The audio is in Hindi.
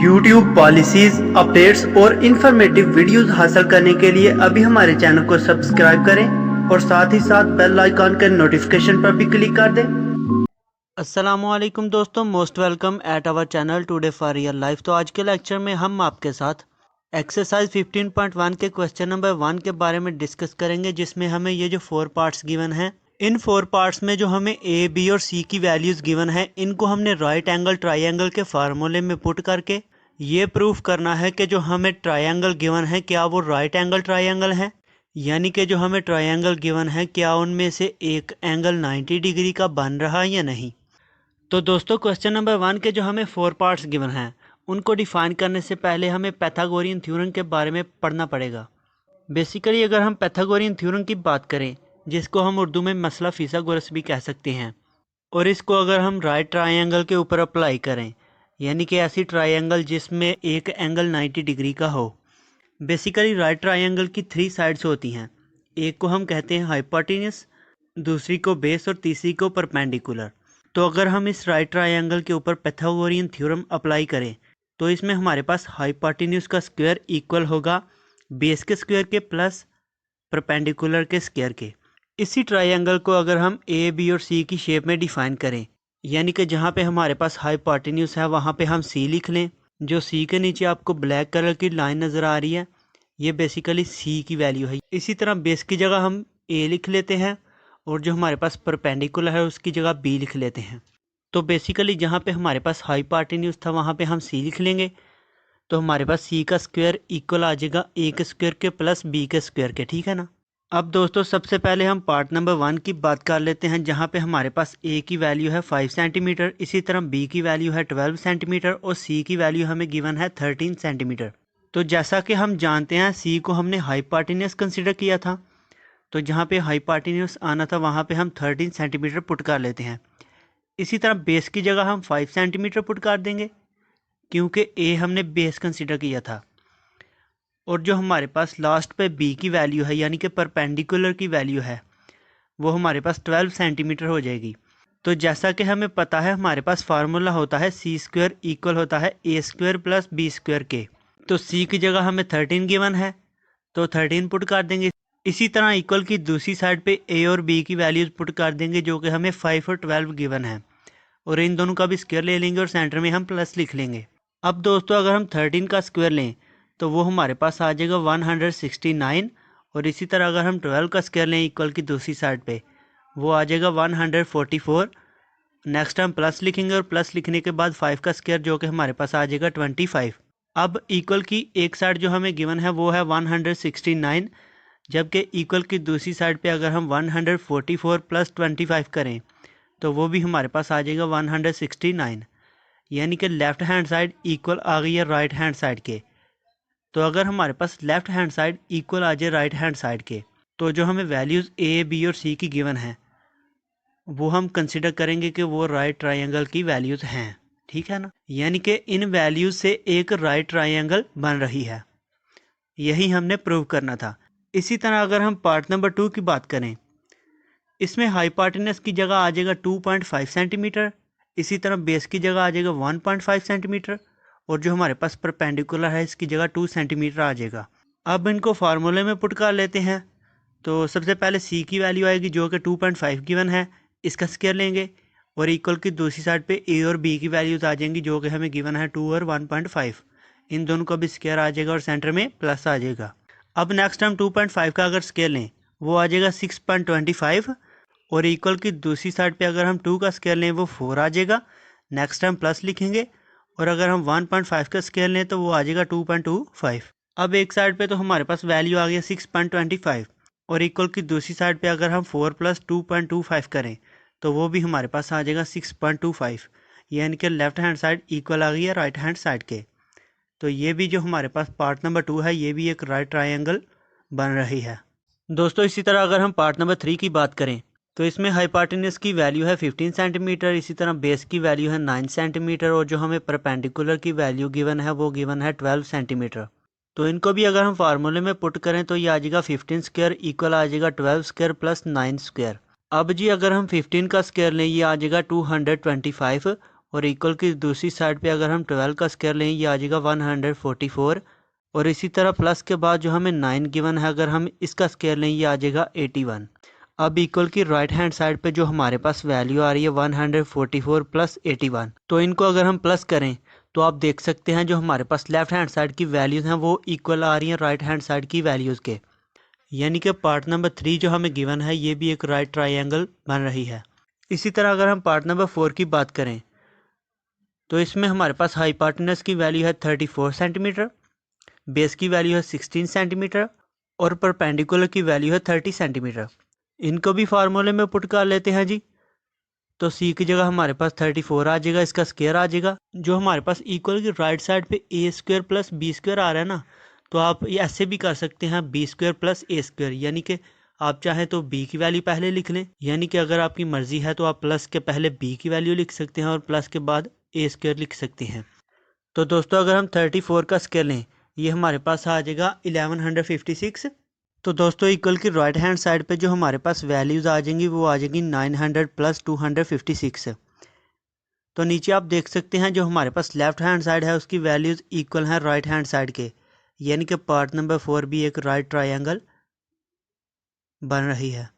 YouTube पॉलिसीज अपडेट्स और इन्फॉर्मेटिव वीडियोस हासिल करने के लिए अभी हमारे चैनल को सब्सक्राइब करें और साथ ही साथ बेल आइकॉन के नोटिफिकेशन पर भी क्लिक कर दें। अस्सलामुअलैकुम दोस्तों, most welcome at our channel today for real life. तो आज के लेक्चर में हम आपके साथ एक्सरसाइज 15.1 के क्वेश्चन नंबर 1 के बारे में डिस्कस करेंगे, जिसमें हमें ये जो 4 पार्ट्स गिवन हैं, इन 4 पार्ट्स में जो हमें ए, बी और सी की वैल्यूज़ गिवन है, इनको हमने राइट एंगल ट्राइंगल के फार्मूले में पुट करके ये प्रूफ करना है कि जो हमें ट्राइंगल गिवन है क्या वो राइट एंगल ट्राइंगल है, यानी कि जो हमें ट्राइंगल गिवन है क्या उनमें से एक एंगल 90 डिग्री का बन रहा है या नहीं। तो दोस्तों, क्वेश्चन नंबर 1 के जो हमें 4 पार्ट्स गिवन हैं, उनको डिफाइन करने से पहले हमें पाइथागोरियन थ्योरम के बारे में पढ़ना पड़ेगा। बेसिकली अगर हम पाइथागोरियन थ्योरम की बात करें, जिसको हम उर्दू में मसला फिसागोरस भी कह सकते हैं, और इसको अगर हम राइट ट्राइंगल के ऊपर अप्लाई करें, यानी कि ऐसी ट्राइंगल जिसमें एक एंगल 90 डिग्री का हो। बेसिकली राइट ट्राइंगल की 3 साइड्स होती हैं, एक को हम कहते हैं हाइपोटेन्यूस, दूसरी को बेस और तीसरी को परपेंडिकुलर। तो अगर हम इस राइट ट्राइंगल के ऊपर पाइथागोरियन थ्योरम अप्लाई करें तो इसमें हमारे पास हाइपोटेन्यूस का स्क्वायर इक्वल होगा बेस के स्क्वायर के प्लस परपेंडिकुलर के स्क्वायर के। इसी ट्राइंगल को अगर हम ए, बी और सी की शेप में डिफाइन करें, यानी कि जहाँ पे हमारे पास हाइपोटेन्यूस है वहाँ पे हम सी लिख लें। जो सी के नीचे आपको ब्लैक कलर की लाइन नज़र आ रही है, ये बेसिकली सी की वैल्यू है। इसी तरह बेस की जगह हम ए लिख लेते हैं और जो हमारे पास परपेंडिकुलर है उसकी जगह बी लिख लेते हैं। तो बेसिकली जहाँ पे हमारे पास हाइपोटेन्यूस था वहाँ पे हम सी लिख लेंगे, तो हमारे पास सी का स्क्वायर इक्वल आ जाएगा ए के स्क्वायर के प्लस बी के स्क्वायर के। ठीक है ना। अब दोस्तों, सबसे पहले हम पार्ट नंबर 1 की बात कर लेते हैं, जहाँ पे हमारे पास ए की वैल्यू है 5 सेंटीमीटर, इसी तरह बी की वैल्यू है 12 सेंटीमीटर और सी की वैल्यू हमें गिवन है 13 सेंटीमीटर। तो जैसा कि हम जानते हैं सी को हमने हाइपोटेन्यूस कंसिडर किया था, तो जहाँ पे हाइपोटेन्यूस आना था वहाँ पे हम 13 सेंटीमीटर पुट कर लेते हैं। इसी तरह बेस की जगह हम 5 सेंटीमीटर पुट कर देंगे, क्योंकि ए हमने बेस कंसिडर किया था। और जो हमारे पास लास्ट पे बी की वैल्यू है, यानी कि परपेंडिकुलर की वैल्यू है, वो हमारे पास 12 सेंटीमीटर हो जाएगी। तो जैसा कि हमें पता है हमारे पास फार्मूला होता है सी स्क्वायर इक्वल होता है ए स्क्वायर प्लस बी स्क्वायर के। तो सी की जगह हमें 13 गिवन है, तो 13 पुट कर देंगे। इसी तरह इक्वल की दूसरी साइड पे ए और बी की वैल्यूज पुट कर देंगे, जो कि हमें 5 और 12 गिवन है, और इन दोनों का भी स्क्वायर ले लेंगे और सेंटर में हम प्लस लिख लेंगे। अब दोस्तों, अगर हम 13 का स्क्वायर लें तो वो हमारे पास आ जाएगा 169, और इसी तरह अगर हम 12 का स्क्वायर लें इक्वल की दूसरी साइड पे, वो आ जाएगा 144। नेक्स्ट हम प्लस लिखेंगे और प्लस लिखने के बाद 5 का स्क्वायर, जो कि हमारे पास आ जाएगा 25। अब इक्वल की एक साइड जो हमें गिवन है वो है 169, जबकि इक्वल की दूसरी साइड पे अगर हम 144 प्लस 25 करें तो वो भी हमारे पास आ जाएगा 169, यानी कि लेफ़्ट हैंड साइड इक्वल आ गई है राइट हैंड साइड के। तो अगर हमारे पास लेफ़्ट हैंड साइड इक्वल आ जाए राइट हैंड साइड के, तो जो हमें वैल्यूज़ ए, बी और सी की गिवन है वो हम कंसिडर करेंगे कि वो राइट ट्राइंगल की वैल्यूज़ हैं। ठीक है ना। यानी कि इन वैल्यूज़ से एक राइट ट्राइंगल बन रही है, यही हमने प्रूव करना था। इसी तरह अगर हम पार्ट नंबर 2 की बात करें, इसमें हाइपोटेन्यूस की जगह आ जाएगा 2.5 सेंटीमीटर, इसी तरह बेस की जगह आ जाएगा 1.5 सेंटीमीटर, और जो हमारे पास परपेंडिकुलर है इसकी जगह 2 सेंटीमीटर आ जाएगा। अब इनको फार्मूले में पुट कर लेते हैं। तो सबसे पहले सी की वैल्यू आएगी जो कि 2.5 गिवन है, इसका स्क्वायर लेंगे, और इक्वल की दूसरी साइड पे ए और बी की वैल्यूज आ जाएंगी जो कि हमें गिवन है 2 और 1.5। इन दोनों का भी स्क्वायर आ जाएगा और सेंटर में प्लस आ जाएगा। अब नेक्स्ट हम 2.5 का अगर स्क्वायर लें वो आ जाएगा 6.25, और इक्वल की दूसरी साइड पे अगर हम 2 का स्क्वायर लें वो 4 आ जाएगा। नेक्स्ट हम प्लस लिखेंगे, और अगर हम 1.5 का स्क्वायर लें तो वो आ जाएगा 2.25। अब एक साइड पे तो हमारे पास वैल्यू आ गया 6.25, और इक्वल की दूसरी साइड पे अगर हम 4 प्लस 2.25 करें तो वो भी हमारे पास आ जाएगा 6.25, यानी कि लेफ्ट हैंड साइड इक्वल आ गई है राइट हैंड साइड के। तो ये भी जो हमारे पास पार्ट नंबर 2 है, ये भी एक राइट ट्राइंगल बन रही है। दोस्तों, इसी तरह अगर हम पार्ट नंबर 3 की बात करें तो इसमें हाइपोटेन्यूस की वैल्यू है 15 सेंटीमीटर, इसी तरह बेस की वैल्यू है 9 सेंटीमीटर, और जो हमें परपेंडिकुलर की वैल्यू गिवन है वो गिवन है 12 सेंटीमीटर। तो इनको भी अगर हम फार्मूले में पुट करें तो ये आ जाएगा 15 स्क्वायर इक्वल आ जाएगा 12 स्क्वायर प्लस 9 स्क्वायर। अब जी अगर हम 15 का स्क्वायर लें ये आ जाएगा 225, और इक्वल की दूसरी साइड पे अगर हम 12 का स्क्वायर लें ये आ जाएगा 144। और इसी तरह प्लस के बाद जो हमें 9 गिवन है अगर हम इसका स्क्वायर लें ये आ जाएगा 81। अब इक्वल की राइट हैंड साइड पे जो हमारे पास वैल्यू आ रही है 144 प्लस 81, तो इनको अगर हम प्लस करें तो आप देख सकते हैं जो हमारे पास लेफ्ट हैंड साइड की वैल्यूज़ हैं वो इक्वल आ रही हैं राइट हैंड साइड की वैल्यूज़ के। यानी कि पार्ट नंबर 3 जो हमें गिवन है ये भी एक राइट ट्राइंगल बन रही है। इसी तरह अगर हम पार्ट नंबर 4 की बात करें तो इसमें हमारे पास हाइपोटेनस की वैल्यू है 34 सेंटीमीटर, बेस की वैल्यू है 16 सेंटीमीटर और परपेंडिकुलर की वैल्यू है 30 सेंटीमीटर। इनको भी फार्मूले में पुट कर लेते हैं जी। तो सी की जगह हमारे पास 34 आ जाएगा, इसका स्क्वायर आ जाएगा। जो हमारे पास इक्वल की राइट साइड पे ए स्क्वायर प्लस बी स्क्वायर आ रहा है ना, तो आप ये ऐसे भी कर सकते हैं बी स्क्वायर प्लस ए स्क्वायर, यानी कि आप चाहें तो बी की वैल्यू पहले लिख लें, यानी कि अगर आपकी मर्जी है तो आप प्लस के पहले बी की वैल्यू लिख सकते हैं और प्लस के बाद ए स्क्वायर लिख सकते हैं। तो दोस्तों अगर हम 34 का स्क्वायर लें ये हमारे पास आ जाएगा 1156। तो दोस्तों इक्वल की राइट हैंड साइड पे जो हमारे पास वैल्यूज़ आ जाएंगी वो आ जाएंगी 900 प्लस 256। तो नीचे आप देख सकते हैं जो हमारे पास लेफ्ट हैंड साइड है उसकी वैल्यूज़ इक्वल हैं राइट हैंड साइड के, यानी कि पार्ट नंबर 4 भी एक राइट ट्रायंगल बन रही है।